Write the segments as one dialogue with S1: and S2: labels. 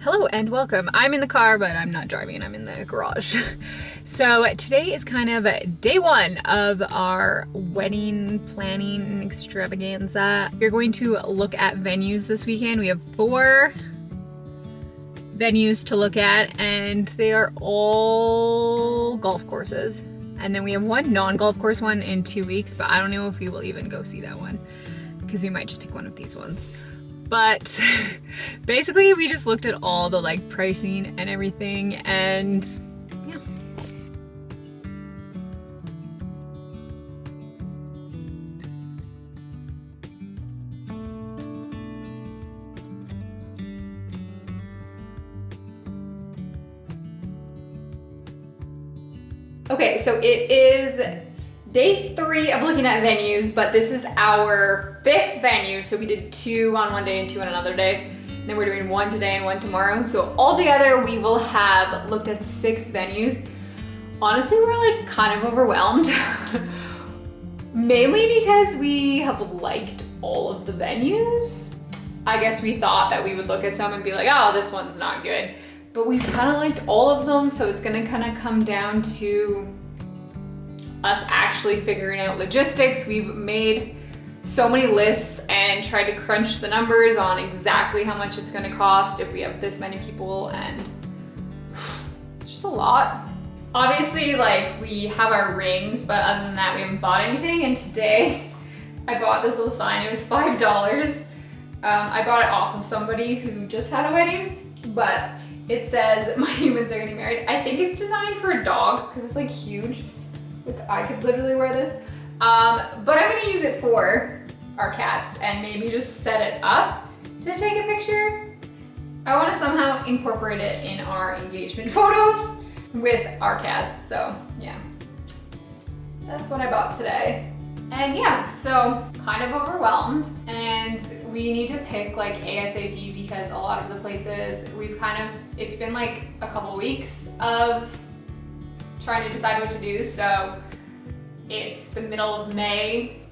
S1: Hello and welcome. I'm in the car, but I'm not driving. I'm in the garage. So today is kind of day one of our wedding planning extravaganza. We're going to look at venues this weekend. We have 4 venues to look at, and they are all golf courses. And then we have one non-golf course one in 2 weeks, but I don't know if we will even go see that one because we might just pick one of these ones. But basically we just looked at all the pricing and everything, and yeah. Okay, so it is day 3 of looking at venues, but this is our 5th venue. So we did 2 on one day and 2 on another day. And then we're doing 1 today and 1 tomorrow. So altogether we will have looked at 6 venues. Honestly, we're kind of overwhelmed. Mainly because we have liked all of the venues. I guess we thought that we would look at some and be like, oh, this one's not good. But we've kind of liked all of them. So it's gonna kind of come down to us actually figuring out logistics. We've made so many lists and tried to crunch the numbers on exactly how much it's going to cost if we have this many people, and it's just a lot. Obviously, we have our rings, but other than that, we haven't bought anything. And today I bought this little sign. It was $5. I bought it off of somebody who just had a wedding, but it says my humans are getting married. I think it's designed for a dog because it's huge. I could literally wear this, but I'm gonna use it for our cats and maybe just set it up to take a picture. I want to somehow incorporate it in our engagement photos with our cats. So yeah, that's what I bought today. And yeah, so kind of overwhelmed, and we need to pick ASAP because a lot of the places it's been a couple weeks of trying to decide what to do. So it's the middle of May,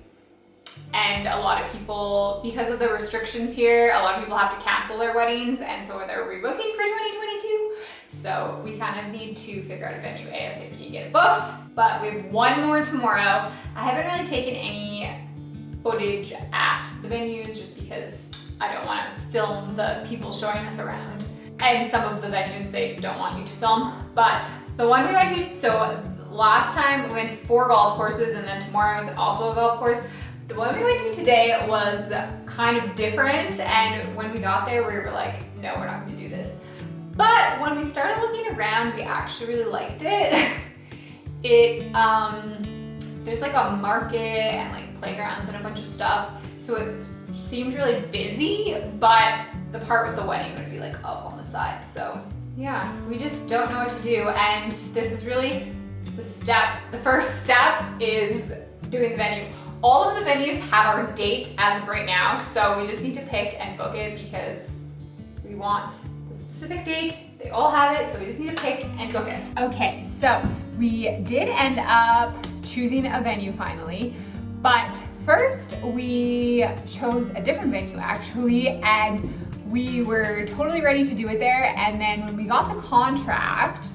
S1: and a lot of people, because of the restrictions here, a lot of people have to cancel their weddings, and so they're rebooking for 2022. So we kind of need to figure out a venue ASAP and get it booked. But we have 1 more tomorrow. I haven't really taken any footage at the venues just because I don't want to film the people showing us around. And some of the venues, they don't want you to film. But the one we went to, so last time we went to 4 golf courses, and then tomorrow is also a golf course. The one we went to today was kind of different, and when we got there, we were like, no, we're not gonna do this. But when we started looking around, we actually really liked it. There's a market and playgrounds and a bunch of stuff, so it seemed really busy, but the part with the wedding would be up on the side. So yeah, we just don't know what to do, and this is really the first step is doing the venue. All of the venues have our date as of right now, so we just need to pick and book it because we want the specific date. They all have it, so we just need to pick and book it. Okay, so we did end up choosing a venue finally, but first we chose a different venue actually, and we were totally ready to do it there. And then when we got the contract,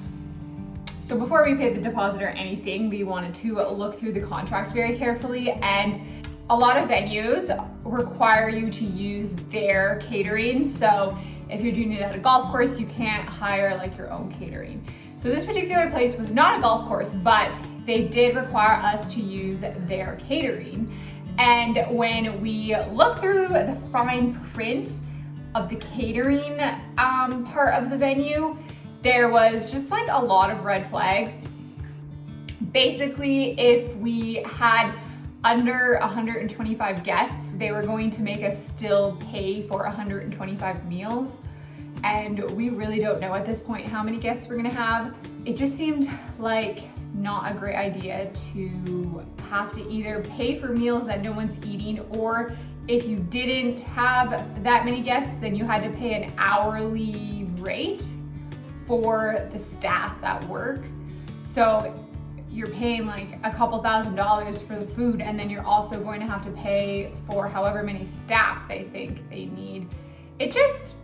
S1: so before we paid the deposit or anything, we wanted to look through the contract very carefully, and a lot of venues require you to use their catering. So if you're doing it at a golf course, you can't hire your own catering. So this particular place was not a golf course, but they did require us to use their catering. And when we looked through the fine print of the catering part of the venue, there was just a lot of red flags. Basically, if we had under 125 guests, they were going to make us still pay for 125 meals. And we really don't know at this point how many guests we're gonna have. It just seemed not a great idea to have to either pay for meals that no one's eating, or if you didn't have that many guests, then you had to pay an hourly rate for the staff that work. So you're paying a couple $1,000s for the food, and then you're also going to have to pay for however many staff they think they need. It just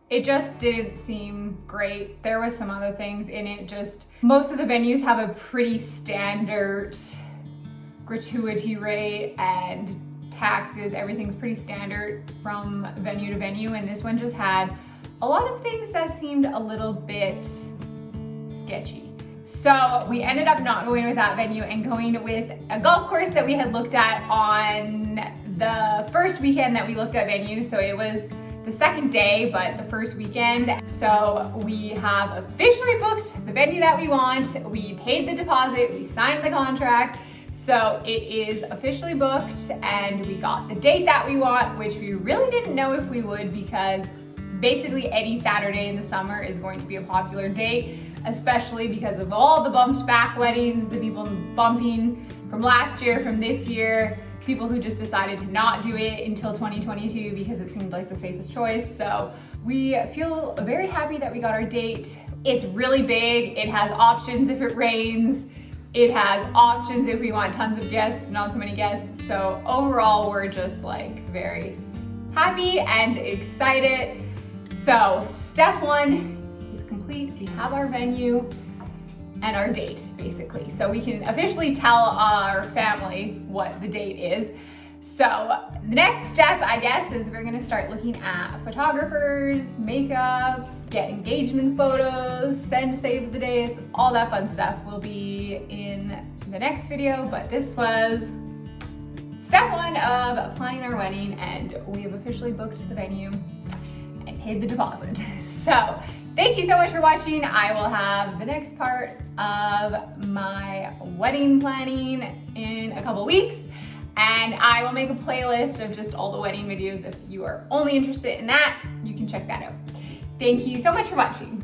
S1: it just didn't seem great. There was some other things in it. Just most of the venues have a pretty standard gratuity rate and taxes. Everything's pretty standard from venue to venue, and this one just had a lot of things that seemed a little bit sketchy. So we ended up not going with that venue and going with a golf course that we had looked at on the first weekend that we looked at venues. So it was the second day, but the first weekend. So we have officially booked the venue that we want. We paid the deposit, we signed the contract. So it is officially booked, and we got the date that we want, which we really didn't know if we would, because basically any Saturday in the summer is going to be a popular date, especially because of all the bumped back weddings, the people bumping from last year, from this year, people who just decided to not do it until 2022 because it seemed like the safest choice. So we feel very happy that we got our date. It's really big. It has options if it rains. It has options if we want tons of guests, not so many guests. So overall, we're just like very happy and excited. So step one is complete. We have our venue and our date, basically. So we can officially tell our family what the date is. So the next step, I guess, is we're gonna start looking at photographers, makeup, get engagement photos, send save the dates, all that fun stuff will be in the next video, but this was step one of planning our wedding, and we have officially booked the venue and paid the deposit. So thank you so much for watching. I will have the next part of my wedding planning in a couple weeks, and I will make a playlist of just all the wedding videos. If you are only interested in that, you can check that out. Thank you so much for watching.